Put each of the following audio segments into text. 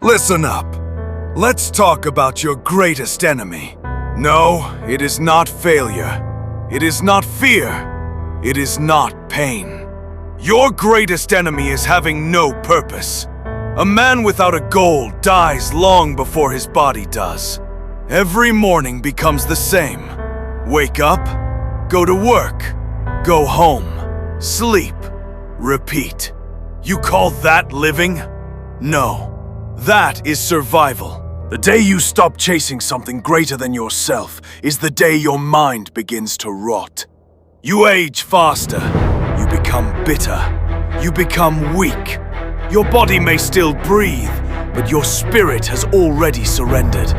Listen up. Let's talk about your greatest enemy. No, it is not failure. It is not fear. It is not pain. Your greatest enemy is having no purpose. A man without a goal dies long before his body does. Every morning becomes the same. Wake up, go to work, go home, sleep, repeat. You call that living? No. That is survival. The day you stop chasing something greater than yourself is the day your mind begins to rot. You age faster. You become bitter. You become weak. Your body may still breathe, but your spirit has already surrendered.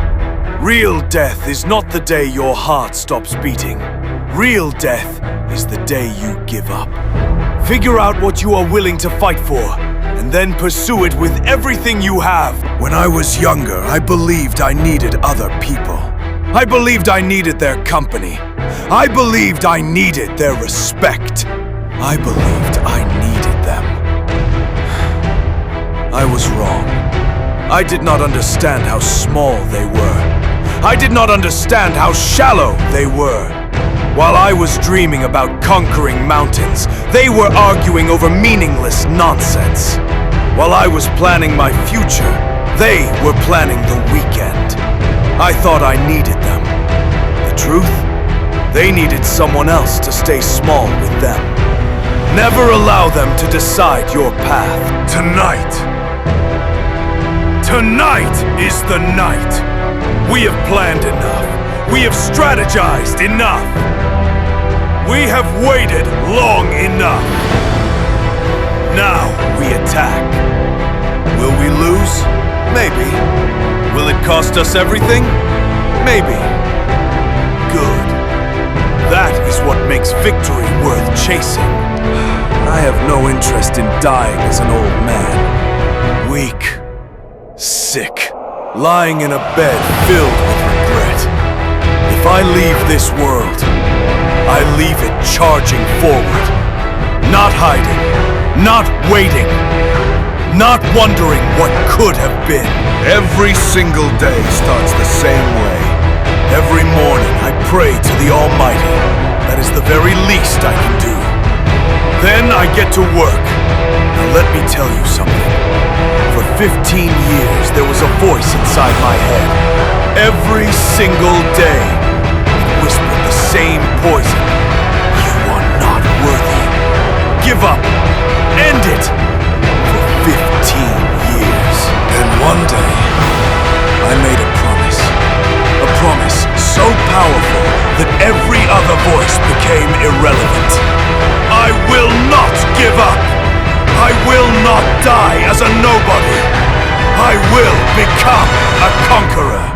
Real death is not the day your heart stops beating. Real death is the day you give up. Figure out what you are willing to fight for, and then pursue it with everything you have. When I was younger, I believed I needed other people. I believed I needed their company. I believed I needed their respect. I believed I needed them. I was wrong. I did not understand how small they were. I did not understand how shallow they were. While I was dreaming about conquering mountains, they were arguing over meaningless nonsense. While I was planning my future, they were planning the weekend. I thought I needed them. The truth? They needed someone else to stay small with them. Never allow them to decide your path. Tonight is the night. We have planned enough. We have strategized enough. We have waited long enough. Now we attack. Will we lose? Maybe. Will it cost us everything? Maybe. Good. That is what makes victory worth chasing. I have no interest in dying as an old man. Weak. Sick. Lying in a bed filled with regret. If I leave this world, I leave it charging forward. Not hiding. Not waiting. Not wondering what could have been. Every single day starts the same way. Every morning I pray to the Almighty. That is the very least I can do. Then I get to work. Now let me tell you something. For 15 years there was a voice inside my head. Every single day it whispered the same poison. You are not worthy. Give up. End it. For 15 years. And one day, I made a promise. A promise so powerful that every other voice became irrelevant. I will not give up. I will not die as a nobody. I will become a conqueror.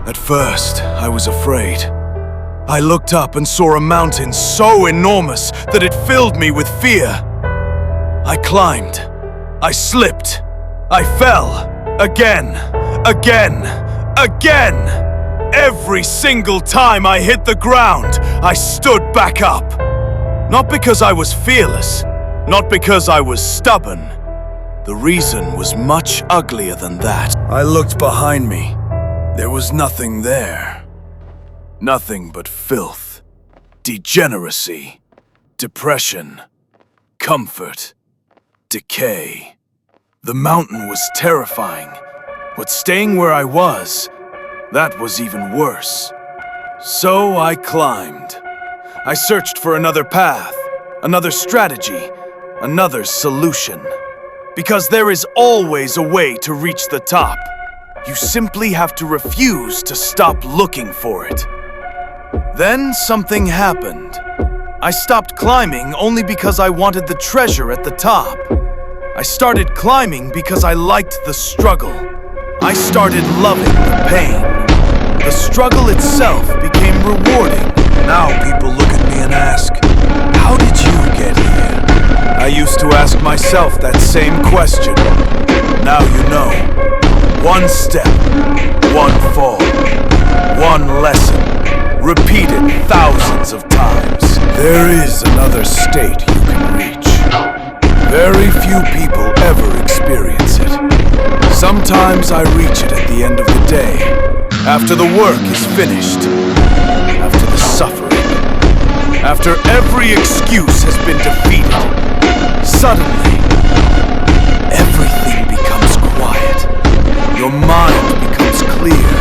At first, I was afraid. I looked up and saw a mountain so enormous that it filled me with fear. I climbed. I slipped. I fell. Again. Every single time I hit the ground, I stood back up. Not because I was fearless, not because I was stubborn. The reason was much uglier than that. I looked behind me. There was nothing there. Nothing but filth, degeneracy, depression, comfort, decay. The mountain was terrifying, but staying where I was, that was even worse. So I climbed. I searched for another path, another strategy, another solution. Because there is always a way to reach the top. You simply have to refuse to stop looking for it. Then something happened. I stopped climbing only because I wanted the treasure at the top. I started climbing because I liked the struggle. I started loving the pain. The struggle itself became rewarding. Now people look at me and ask, how did you get here? I used to ask myself that same question. Now you know. One step, one fall, one lesson, repeated thousands of times. There is another state you can reach. Very few people ever experience it. Sometimes I reach it at the end of the day, after the work is finished, after the suffering, after every excuse has been defeated. Suddenly, everything becomes quiet. Your mind becomes clear.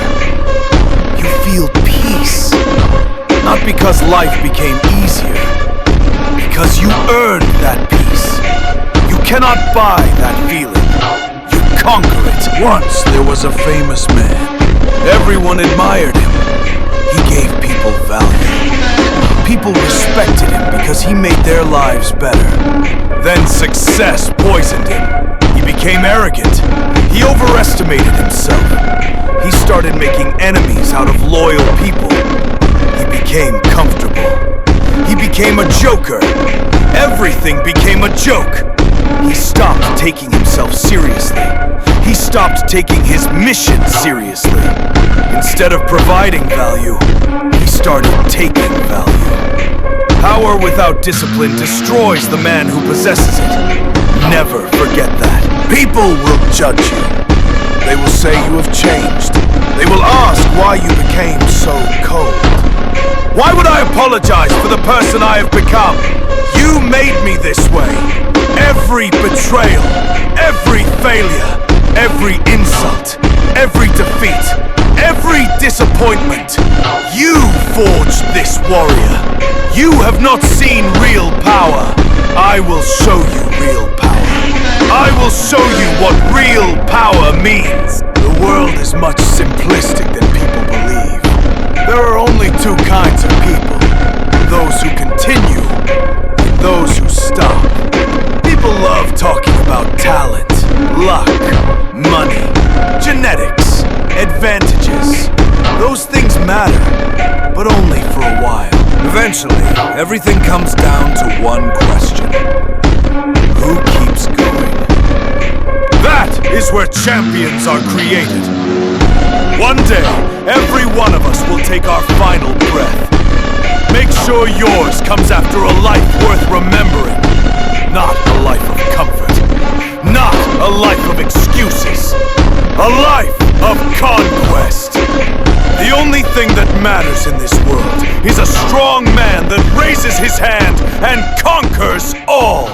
You feel peace. Not because life became easier, because you earned that peace. You cannot buy that feeling. You conquer it. Once there was a famous man. Everyone admired him. He gave people value. People respected him because he made their lives better. Then success poisoned him. He became arrogant. He overestimated himself. He started making enemies out of loyal people. He became comfortable. He became a joker. Everything became a joke. He stopped taking himself seriously. He stopped taking his mission seriously. Instead of providing value, he started taking value. Power without discipline destroys the man who possesses it. Never forget that. People will judge you. They will say you have changed. They will ask why you became so cold. Why would I apologize for the person I have become? You made me this way. Every betrayal, every failure, every insult, every defeat, every disappointment. You forged this warrior. You have not seen real power. I will show you real power. I will show you what real power means. The world is much simplistic than people believe. There are only two kinds of people. Those who continue and those who stop. People love talking about talent, luck, money, genetics, advantages. Those things matter, but only for a while. Eventually, everything comes down to one question. Who keeps going? That is where champions are created. One day, every one of us will take our final breath. Make sure yours comes after a life worth remembering. Not a life of comfort. Not a life of excuses. A life of conquest. The only thing that matters in this world is a strong man that raises his hand and conquers all.